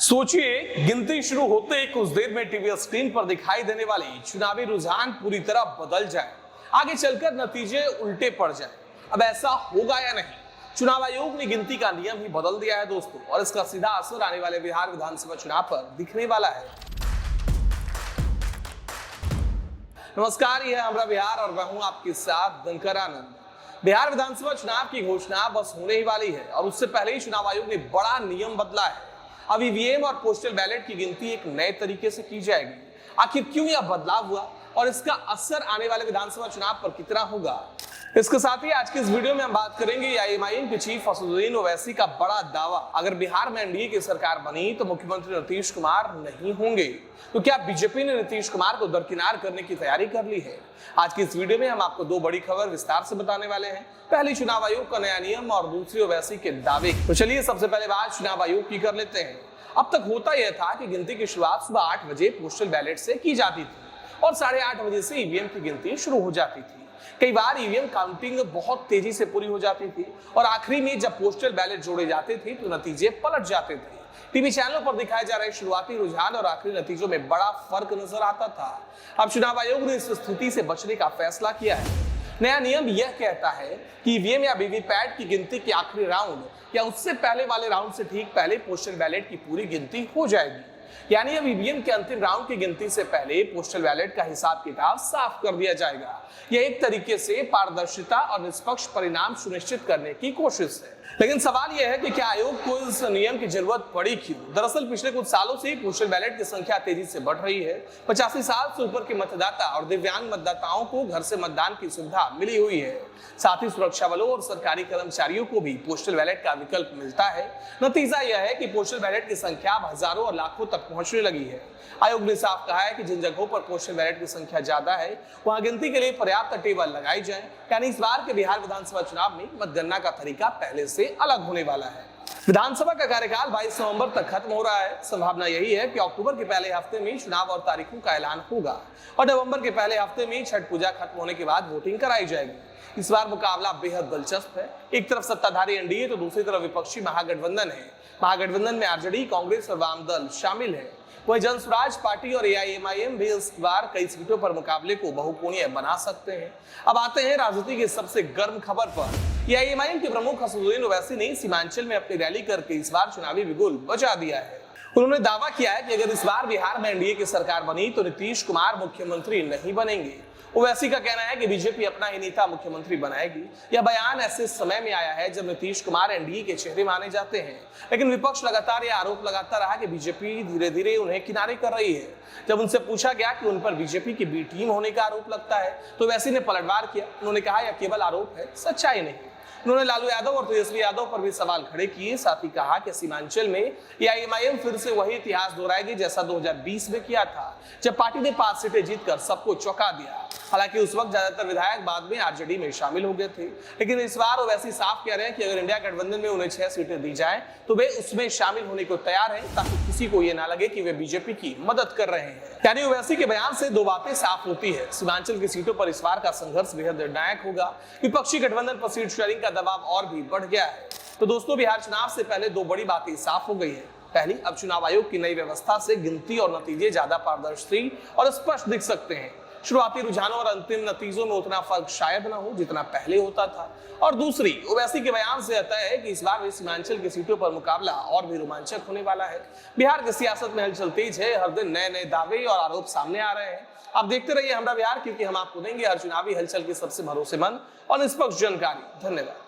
सोचिए, गिनती शुरू होते ही कुछ देर में टीवी स्क्रीन पर दिखाई देने वाली चुनावी रुझान पूरी तरह बदल जाए, आगे चलकर नतीजे उल्टे पड़ जाए। अब ऐसा होगा या नहीं? चुनाव आयोग ने गिनती का नियम ही बदल दिया है दोस्तों, और इसका सीधा असर आने वाले बिहार विधानसभा चुनाव पर दिखने वाला है। नमस्कार, यह है हमारा बिहार और मैं हूं आपके साथ दिनकर आनंद। बिहार विधानसभा चुनाव की घोषणा बस होने ही वाली है और उससे पहले ही चुनाव आयोग ने बड़ा नियम बदला है। अब ईवीएम और पोस्टल बैलेट की गिनती एक नए तरीके से की जाएगी। आखिर क्यों यह बदलाव हुआ और इसका असर आने वाले विधानसभा चुनाव पर कितना होगा, इसके साथ ही आज की इस वीडियो में हम बात करेंगे एआईएमआईएम के चीफ असदुद्दीन ओवैसी का बड़ा दावा, अगर बिहार में एनडीए की सरकार बनी तो मुख्यमंत्री नीतीश कुमार नहीं होंगे। तो क्या बीजेपी ने नीतीश कुमार को दरकिनार करने की तैयारी कर ली है? आज की इस वीडियो में हम आपको दो बड़ी खबर विस्तार से बताने वाले हैं। पहली, चुनाव आयोग का नया नियम और दूसरी, ओवैसी के दावे। तो चलिए सबसे पहले बात चुनाव आयोग की कर लेते हैं। अब तक होता यह था कि गिनती की शुरुआत सुबह 8 बजे पोस्टल बैलेट से की जाती थी और 8:30 बजे से ईवीएम की गिनती शुरू हो जाती थी। कई बार ईवीएम काउंटिंग बहुत तेजी से पूरी हो जाती थी और आखिरी में जब पोस्टल बैलेट जोड़े जाते थे तो नतीजे पलट जाते थे। टीवी चैनलों पर दिखाए जा रहे शुरुआती रुझान और आखिरी नतीजों में बड़ा फर्क नजर आता था। अब चुनाव आयोग ने इस स्थिति से बचने का फैसला किया है। नया नियम यह कहता है कि ईवीएम या वीवीपैट की गिनती के आखिरी राउंड या उससे पहले वाले राउंड से ठीक पहले पोस्टल बैलेट की पूरी गिनती हो जाएगी। यानी अब ईवीएम के अंतिम राउंड की गिनती से पहले पोस्टल बैलेट का हिसाब किताब साफ कर दिया जाएगा। यह एक तरीके से पारदर्शिता और निष्पक्ष परिणाम सुनिश्चित करने की कोशिश है। लेकिन सवाल यह है कि क्या आयोग को इस नियम की जरूरत पड़ी क्यों? दरअसल पिछले कुछ सालों से पोस्टल बैलेट की संख्या तेजी से बढ़ रही है। 85 साल से ऊपर के मतदाता और दिव्यांग मतदाताओं को घर से मतदान की सुविधा मिली हुई है। साथ ही सुरक्षा बलों और सरकारी कर्मचारियों को भी पोस्टल बैलेट का विकल्प मिलता है। नतीजा यह है कि पोस्टल बैलेट की संख्या अब हजारों और लाखों तक पहुंचने लगी है। आयोग ने साफ कहा है कि जिन जगहों पर पोस्टल बैलेट की संख्या ज्यादा है वहां गिनती के लिए पर्याप्त टेबल लगाई जाए। यानी इस बार के बिहार विधानसभा चुनाव में मतगणना का तरीका पहले से अलग होने वाला है। विधानसभा का कार्यकाल 22 नवंबर तक खत्म हो रहा है। संभावना यही है कि अक्टूबर के पहले हफ्ते में चुनाव और तारीखों का ऐलान होगा और नवंबर के पहले हफ्ते में छठ पूजा खत्म होने के बाद वोटिंग कराई जाएगी। इस बार मुकाबला बेहद दिलचस्प है। एक तरफ सत्ताधारी एनडीए तो दूसरी तरफ विपक्षी महागठबंधन है। महागठबंधन में आरजेडी, कांग्रेस और वाम दल शामिल है। वही जनसुराज पार्टी और एआईएमआईएम भी इस बार कई सीटों पर मुकाबले को बहुकोणीय बना सकते हैं। अब आते हैं राजनीति की सबसे गर्म खबर पर। एआईएमआईएम के प्रमुख असदुद्दीन ओवैसी ने सीमांचल में अपनी रैली करके इस बार चुनावी बिगुल बजा दिया है। उन्होंने दावा किया है कि अगर इस बार बिहार में एनडीए की सरकार बनी तो नीतीश कुमार मुख्यमंत्री नहीं बनेंगे। ओवैसी का कहना है कि बीजेपी अपना ही नेता मुख्यमंत्री बनाएगी। यह बयान ऐसे समय में आया है जब नीतीश कुमार एनडीए के चेहरे माने जाते हैं, लेकिन विपक्ष लगातार यह आरोप लगाता रहा कि बीजेपी धीरे धीरे उन्हें किनारे कर रही है। जब उनसे पूछा गया कि उन पर बीजेपी की बी टीम होने का आरोप लगता है तो ओवैसी ने पलटवार किया। उन्होंने कहा यह केवल आरोप है, सच्चाई नहीं। उन्होंने लालू यादव और तेजस्वी यादव पर भी सवाल खड़े किए। साथ ही कहा कि सीमांचल में एआईएमआईएम फिर से वही इतिहास दोहराएगी जैसा 2020 में किया था, जब पार्टी ने 5 सीटें जीतकर सबको चौंका दिया। हालांकि उस वक्त ज्यादातर विधायक बाद में आरजेडी में शामिल हो गए थे, लेकिन इस बार ओवैसी साफ कह रहे हैं कि अगर इंडिया गठबंधन में उन्हें 6 सीटें दी जाएं तो वे उसमें शामिल होने को तैयार हैं, ताकि किसी को यह ना लगे कि वे बीजेपी की मदद कर रहे हैं। यानी ओवैसी के बयान से दो बातें साफ होती है। सीमांचल की सीटों पर इस बार का संघर्ष बेहद निर्णायक होगा। विपक्षी गठबंधन पर सीट शेयरिंग का दबाव और भी बढ़ गया है। तो दोस्तों, बिहार चुनाव से पहले दो बड़ी बातें साफ हो गई है। पहली, अब चुनाव आयोग की नई व्यवस्था से गिनती और नतीजे ज्यादा पारदर्शी और स्पष्ट दिख सकते हैं। शुरुआती रुझानों और अंतिम नतीजों में उतना फर्क शायद न हो जितना पहले होता था। और दूसरी, ओवैसी के बयान से तय है कि इस बार सीमांचल की सीटों पर मुकाबला और भी रोमांचक होने वाला है। बिहार की सियासत में हलचल तेज है। हर दिन नए नए दावे और आरोप सामने आ रहे हैं। आप देखते रहिए हमारा बिहार, क्योंकि हम आपको देंगे हर चुनावी हलचल की सबसे भरोसेमंद और निष्पक्ष जानकारी। धन्यवाद।